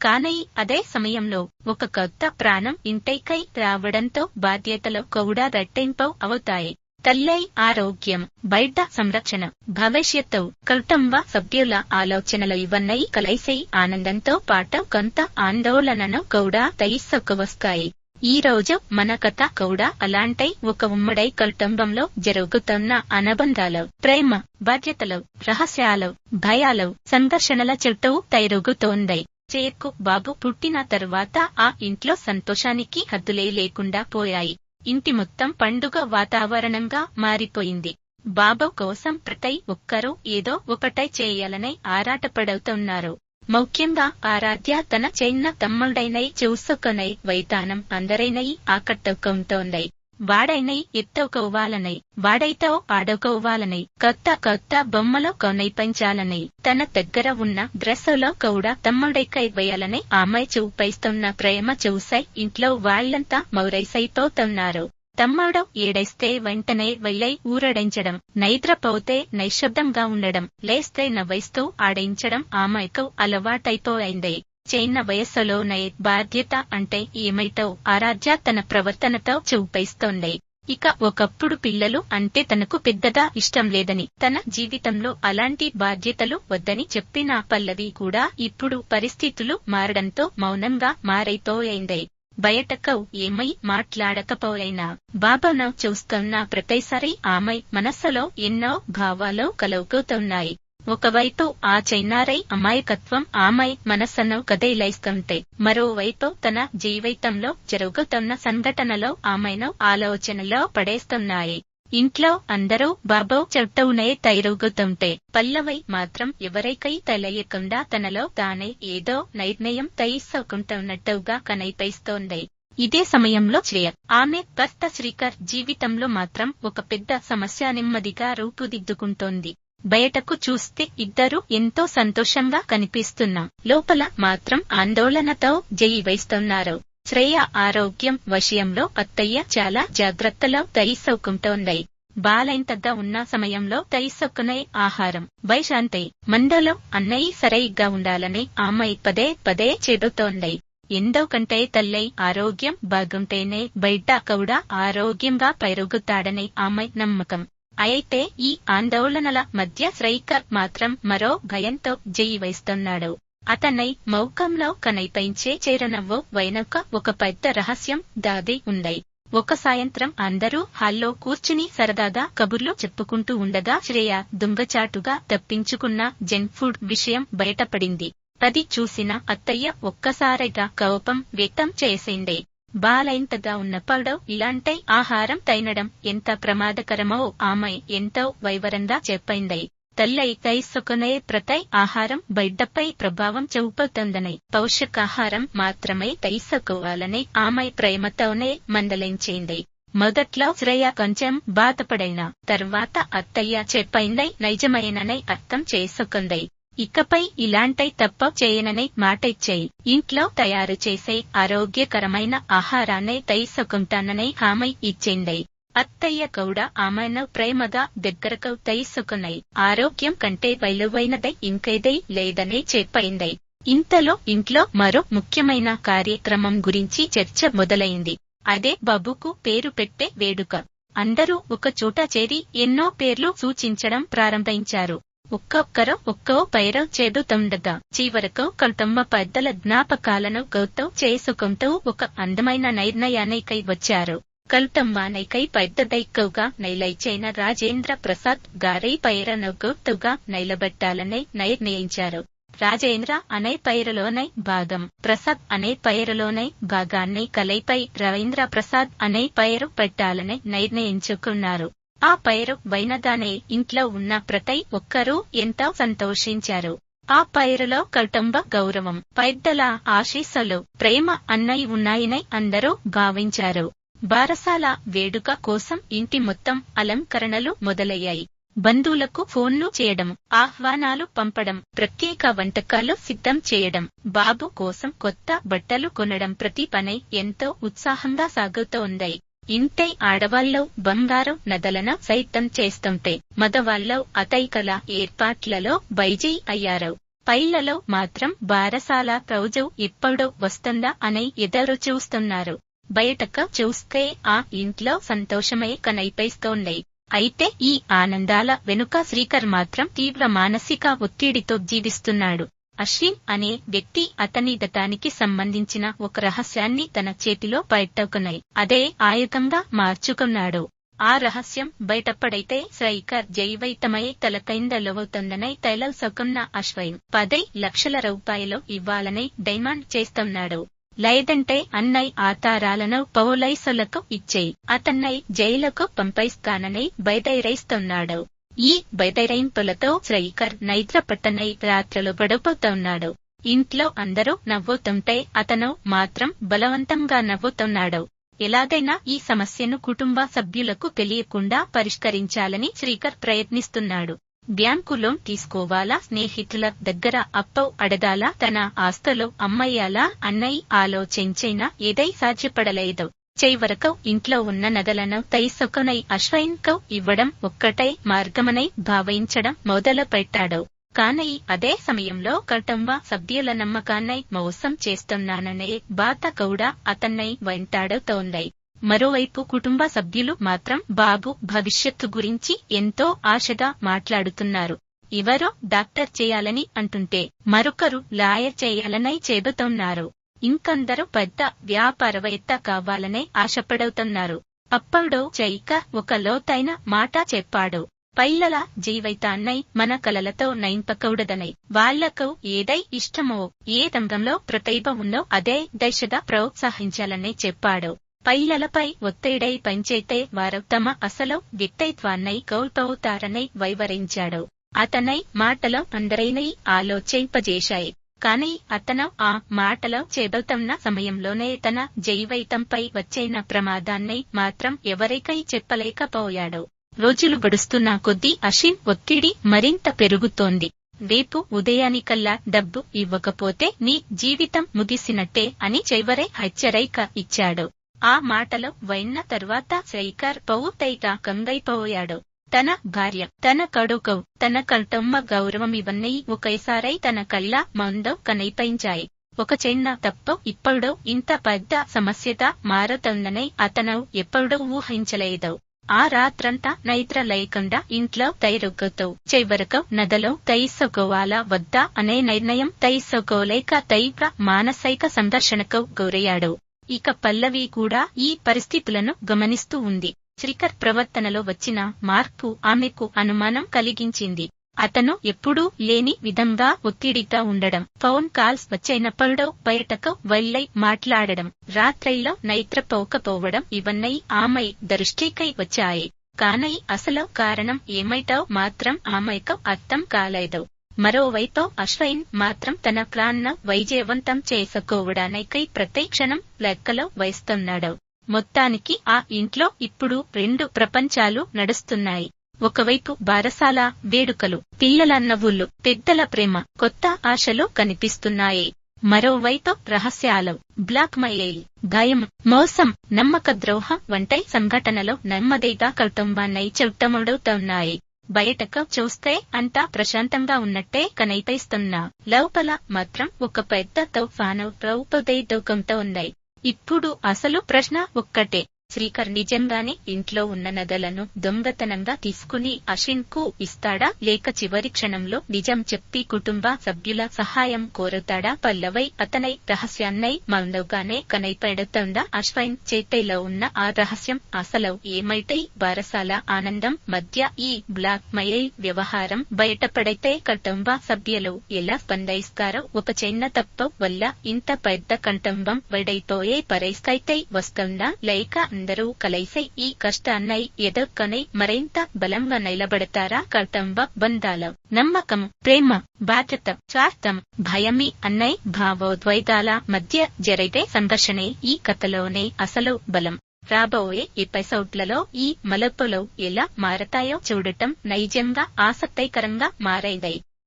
కానీ అదే సమయంలో ఒక కొత్త ప్రాణం ఇంటికై రావడంతో బాధ్యతలు కూడా రెట్టింపు అవుతాయి. తల్లి ఆరోగ్యం, బిడ్డ సంరక్షణ, భవిష్యత్తు, కుటుంబ సభ్యుల ఆలోచనలు ఇవన్నీ కలిసి ఆనందంతో పాటు కొంత ఆందోళనను కూడా తీసుకువస్తాయి. ఈ రోజు మన కథ కూడా అలాంటి ఒక ఉమ్మడి కుటుంబంలో జరుగుతున్న అనుబంధాలు, ప్రేమ, బాధ్యతలు, రహస్యాలు, భయాలు, సంఘర్షణల చుట్టూ తిరుగుతోంది. చేకు బాబు పుట్టిన తరువాత ఆ ఇంట్లో సంతోషానికి హద్దులే లేకుండా పోయాయి. ఇంటి మొత్తం పండుగ వాతావరణంగా మారిపోయింది. బాబు కోసం ప్రతి ఒక్కరూ ఏదో ఒకటి చేయాలని ఆరాటపడుతున్నారు. ముఖ్యంగా ఆరాధ్య తన చిన్న తమ్ముడైనై చూసుకునే వైతానం అందరినీ ఆకట్టుకుంటోంది. వాడైనై ఎత్తుకోవాలని, వాడైతో ఆడుకోవాలని, కొత్త కొత్త బొమ్మలు కొనిపించాలని, తన దగ్గర ఉన్న డ్రెస్సులో కూడా తమ్ముడికై వేయాలని ఆమె చూపిస్తున్న ప్రేమ చూసి ఇంట్లో వాళ్లంతా మౌరైసైపోతున్నారు. తమ్ముడు ఏడేస్తే వెంటనే వెళ్లి ఊరడించడం, నిద్రపోతే నిశ్శబ్దంగా ఉండడం, లేస్తే నవ్వేస్తూ ఆడించడం ఆమెకు అలవాటైపోయింది. చిన్న వయస్సులోనే బాధ్యత అంటే ఏమిటో ఆరాధ్య తన ప్రవర్తనతో చూపిస్తోంది. ఇక ఒకప్పుడు పిల్లలు అంటే తనకు పెద్దగా ఇష్టం లేదని, తన జీవితంలో అలాంటి బాధ్యతలు వద్దని చెప్పిన పల్లవి కూడా ఇప్పుడు పరిస్థితులు మారడంతో మౌనంగా మారైపోయింది. బయటకు ఏమీ మాట్లాడకపోయినా బాబాను చూస్తున్న ప్రతిసారి ఆమె మనస్సులో ఎన్నో భావాలు కలుగుతున్నాయి. ఒకవైపు ఆ చిన్నారి అమాయకత్వం ఆమె మనస్సును కదిలిస్తుంటే, మరోవైపు తన జీవితంలో జరుగుతున్న సంఘటనలు ఆమెను ఆలోచనలో పడేస్తున్నాయి. ఇంట్లో అందరూ బాబు చుట్టూనే తిరుగుతుంటే పల్లవి మాత్రం ఎవరికీ తెలియకుండా తనలో తానే ఏదో నిర్ణయం తీసుకుంటున్నట్టుగా కనిపిస్తోంది. ఇదే సమయంలో శ్రేయ, ఆమె భర్త శ్రీకర్ జీవితంలో మాత్రం ఒక పెద్ద సమస్య నెమ్మదిగా రూపుదిద్దుకుంటోంది. బయటకు చూస్తే ఇద్దరు ఎంతో సంతోషంగా కనిపిస్తున్నా లోపల మాత్రం ఆందోళనతో జీవిస్తున్నారు. శ్రేయ ఆరోగ్యం విషయంలో అత్తయ్య చాలా జాగ్రత్తలు తీసుకుంటోంది. బాలైంతగా ఉన్న సమయంలో తీసుకునే ఆహారం, వైశాంతి, మందులు అన్నీ సరిగ్గా ఉండాలని ఆమె పదే పదే చెబుతోంది. ఎందుకంటే తల్లి ఆరోగ్యం బాగుంటేనే బిడ్డ కూడా ఆరోగ్యంగా పెరుగుతాడని ఆమె నమ్మకం. అయితే ఈ ఆందోళనల మధ్య శ్రీకర్ మాత్రం మరో భయంతో జీవిస్తున్నాడు. అతని ముఖంలో కనిపించే చిరునవ్వు వెనుక ఒక పెద్ద రహస్యం దాగి ఉంది. ఒక సాయంత్రం అందరూ హాల్లో కూర్చుని సరదాగా కబుర్లు చెప్పుకుంటూ ఉండగా శ్రేయ దొంగచాటుగా తప్పించుకున్న జంక్ ఫుడ్ విషయం బయటపడింది. అది చూసిన అత్తయ్య ఒక్కసారిగా కోపం వ్యక్తం చేసింది. బాలైంతగా ఉన్నప్పుడు ఇలాంటి ఆహారం తినడం ఎంత ప్రమాదకరమో ఆమె ఎంతో వివరంగా చెప్పింది. తల్లి తీసుకునే ప్రతి ఆహారం బిడ్డపై ప్రభావం చూపుతుందని, పౌష్టికాహారం మాత్రమే తీసుకోవాలని ఆమె ప్రేమతోనే మందలించింది. మొదట్లో శ్రేయ కొంచెం బాధపడిన తర్వాత అత్తయ్య చెప్పింది నిజమేనని అర్థం చేసుకుంది. ఇకపై ఇలాంటి తప్పు చేయనని మాటిచ్చేయి. ఇంట్లో తయారు చేసే ఆరోగ్యకరమైన ఆహారాన్ని తీసుకుంటానని హామీ ఇచ్చింది. అత్తయ్య కూడా ఆమెను ప్రేమగా దగ్గరకు తీసుకుని ఆరోగ్యం కంటే విలువైనది ఇంకేదీ లేదని చెప్పింది. ఇంతలో ఇంట్లో మరో ముఖ్యమైన కార్యక్రమం గురించి చర్చ మొదలైంది. అదే బాబుకు పేరు పెట్టే వేడుక. అందరూ ఒక చోట చేరి ఎన్నో పేర్లు సూచించడం ప్రారంభించారు. ఒక్కొక్కరు ఒక్కో పేరు చెబుతుండగా చివరకు కుటుంబ పెద్దల జ్ఞాపకాలను గుర్తు చేసుకుంటూ ఒక అందమైన నిర్ణయానికి వచ్చారు. కుటుంబానికి పెద్ద దిక్కుగా నిలిచిన రాజేంద్ర ప్రసాద్ గారి పేరును గుర్తుగా నిలబెట్టాలని నిర్ణయించారు. రాజేంద్ర అనే పేరులోనే భాగం, ప్రసాద్ అనే పేరులోనే భాగాన్ని కలిపి రవీంద్ర ప్రసాద్ అనే పేరు పెట్టాలని నిర్ణయించుకున్నారు. ఆ పేరు వినగానే ఇంట్లో ఉన్న ప్రతి ఒక్కరూ ఎంతో సంతోషించారు. ఆ పేరులో కుటుంబ గౌరవం, పెద్దల ఆశీస్సులు, ప్రేమ అన్నీ ఉన్నాయని అందరూ భావించారు. బారసాల వేడుక కోసం ఇంటి మొత్తం అలంకరణలు మొదలయ్యాయి. బంధువులకు ఫోన్లు చేయడం, ఆహ్వానాలు పంపడం, ప్రత్యేక వంటకాలు సిద్ధం చేయడం, బాబు కోసం కొత్త బట్టలు కొనడం, ప్రతి పని ఎంతో ఉత్సాహంగా సాగుతోంది. ఇంటి ఆడవాళ్లు బంగారు నగలను సైతం చేస్తుంటే మగవాళ్లు అతైకల ఏర్పాట్లలో బైజీ అయ్యారు. పైలలో మాత్రం బారసాల రోజు ఎప్పుడు వస్తుందా అని ఎదురు చూస్తున్నారు. బయటకు చూస్తే ఆ ఇంట్లో సంతోషమే కనిపిస్తోంది. అయితే ఈ ఆనందాల వెనుక శ్రీకర్ మాత్రం తీవ్ర మానసిక ఒత్తిడితో జీవిస్తున్నాడు. అశ్విన్ అనే వ్యక్తి అతని గతానికి సంబంధించిన ఒక రహస్యాన్ని తన చేతిలో పట్టుకుని అదే ఆయుధంగా మార్చుకున్నాడు. ఆ రహస్యం బయటపడైతే శ్రీకర్ జీవితమై తలకిందులవుతుందని తెలుసుకున్న అశ్విన్ 10 లక్షల రూపాయలు ఇవ్వాలని డిమాండ్ చేస్తున్నాడు. లేదంటే అన్నయ్య ఆధారాలను పోలీసులకు ఇచ్చేయి, అతన్ని జైలుకు పంపిస్తానని బెదిరిస్తున్నాడు. ఈ బెదిరింపులతో శ్రీకర్ నిద్రపట్టని రాత్రులు గడుపుతున్నాడు. ఇంట్లో అందరూ నవ్వుతుంటే అతను మాత్రం బలవంతంగా నవ్వుతున్నాడు. ఎలాగైనా ఈ సమస్యను కుటుంబ సభ్యులకు తెలియకుండా పరిష్కరించాలని శ్రీకర్ ప్రయత్నిస్తున్నాడు. బ్యాంకు లోన్ తీసుకోవాలా, స్నేహితుల దగ్గర అప్పు అడగాలా, తన ఆస్తులు అమ్మేయాలా అన్నయ్య ఆలోచించినా ఏదై సాధ్యపడలేదు. చివరకు ఇంట్లో ఉన్న నగలను తీసుకుని అశ్విన్ కు ఇవ్వడం ఒక్కటే మార్గమని భావించడం మొదలు పెట్టాడు. కానీ అదే సమయంలో కుటుంబ సభ్యుల నమ్మకాన్ని మోసం చేస్తున్నాననే బాధ కూడా అతన్ని వెంటాడుతోంది. మరోవైపు కుటుంబ సభ్యులు మాత్రం బాబు భవిష్యత్తు గురించి ఎంతో ఆశగా మాట్లాడుతున్నారు. ఎవరో డాక్టర్ చేయాలని అంటుంటే మరొకరు లాయర్ చేయాలని చెబుతున్నారు. ఇంకొందరు పెద్ద వ్యాపారవేత్త కావాలనే ఆశపడుతున్నారు. అప్పుడు శ్రీకర్ ఒక లోతైన మాట చెప్పాడు. పిల్లల జీవితాన్ని మన కలలతో నింపకూడదని, వాళ్లకు ఏదై ఇష్టమో, ఏ రంగంలో ప్రతిభ ఉందో అదే దిశగా ప్రోత్సహించాలని చెప్పాడు. పిల్లలపై ఒత్తిడి పెంచితే వారు తమ అసలు వ్యక్తిత్వాన్ని కోల్పోతారని వివరించాడు. అతని మాటలు అందరినీ ఆలోచింపజేశాయి. కానీ అతను ఆ మాటలు చెబుతున్న సమయంలోనే తన జీవితంపై వచ్చిన ప్రమాదాన్ని మాత్రం ఎవరికీ చెప్పలేకపోయాడు. రోజులు గడుస్తున్న కొద్దీ అశ్విన్ ఒత్తిడి మరింత పెరుగుతోంది. రేపు ఉదయానికల్లా డబ్బు ఇవ్వకపోతే నీ జీవితం ముగిసినట్టే అని చివరి హెచ్చరిక ఇచ్చాడు. ఆ మాటలు విన్న తర్వాత శ్రీకర్ పూర్తిగా కంగైపోయాడు. తన భార్య, తన కొడుకు, తన కుటుంబ గౌరవం ఇవన్నీ ఒకేసారి తన కళ్ళ ముందు కనిపించాయి. ఒక చిన్న తప్పు ఇప్పుడు ఇంత పెద్ద సమస్యగా మారుతుందని అతను ఎప్పుడూ ఊహించలేదు. ఆ రాత్రంతా నిద్ర లేకుండా ఇంట్లో తిరుగుతూ చివరకు నగలు తీసుకోవాలా వద్దా అనే నిర్ణయం తీసుకోలేక తీవ్ర మానసిక సంఘర్షణకు గురయ్యాడు. ఇక పల్లవి కూడా ఈ పరిస్థితులను గమనిస్తూ ఉంది. శ్రీకర్ ప్రవర్తనలో వచ్చిన మార్పు ఆమెకు అనుమానం కలిగించింది. అతను ఎప్పుడూ లేని విధంగా ఒత్తిడిగా ఉండడం, ఫోన్ కాల్స్ వచ్చినప్పుడు బయటకు వెళ్లి మాట్లాడడం, రాత్రిలో నిద్రపోకపోవడం ఇవన్నీ ఆమె దృష్టికి వచ్చాయి. కానీ అసలు కారణం ఏమిటో మాత్రం ఆమెకు అర్థం కాలేదు. మరోవైపు అశ్విన్ మాత్రం తన ప్లాన్ ను విజయవంతం చేసుకోవడానికి ప్రతి క్షణం లెక్కలో వేస్తున్నాడు. మొత్తానికి ఆ ఇంట్లో ఇప్పుడు 2 ప్రపంచాలు నడుస్తున్నాయి. ఒకవైపు బారసాల వేడుకలు, పిల్లల నవ్వులు, పెద్దల ప్రేమ, కొత్త ఆశలు కనిపిస్తున్నాయి. మరోవైపు రహస్యాలు, బ్లాక్ మెయిల్, భయం, మోసం, నమ్మక ద్రోహం వంటి సంఘటనలు నెమ్మదిగా కుటుంబాన్ని చుట్టుముడుతున్నాయి. బయటకు చూస్తే అంతా ప్రశాంతంగా ఉన్నట్టే కనిపిస్తున్నా లోపల మాత్రం ఒక పెద్ద తుఫాను రూపుదిద్దుకుంటోంది. ఇప్పుడు అసలు ప్రశ్న ఒక్కటే, శ్రీకర్ నిజంగానే ఇంట్లో ఉన్న నగలను దొంగతనంగా తీసుకుని అశ్విన్ కు ఇస్తాడా, లేక చివరి క్షణంలో నిజం చెప్పి కుటుంబ సభ్యుల సహాయం కోరుతాడా? పల్లవి అతని రహస్యాన్ని ముందుగానే కనిపెడుతుందా? అశ్విన్ చేతిలో ఉన్న ఆ రహస్యం అసలు ఏమైతే? బారసాల ఆనందం మధ్య ఈ బ్లాక్ మెయిల్ వ్యవహారం బయటపడితే కుటుంబ సభ్యులు ఎలా స్పందిస్తారో? ఒక చిన్న తప్పు వల్ల ఇంత పెద్ద కుటుంబం విడిపోయే పరిస్థితి వస్తుందా, లేక అందరూ కలిసి ఈ కష్టాన్ని ఎదుర్కొని మరింత బలంగా నిలబడతారా? కుటుంబ బంధాలు, నమ్మకం, ప్రేమ, బాధ్యత, స్వార్థం, భయమి అనే భావోద్వేగాల మధ్య జరిగే సంఘర్షణే ఈ కథలోనే అసలు బలం. రాబోయే ఎపిసోడ్లలో ఈ మలుపులు ఎలా మారతాయో చూడటం నిజంగా ఆసక్తికరంగా మారేది.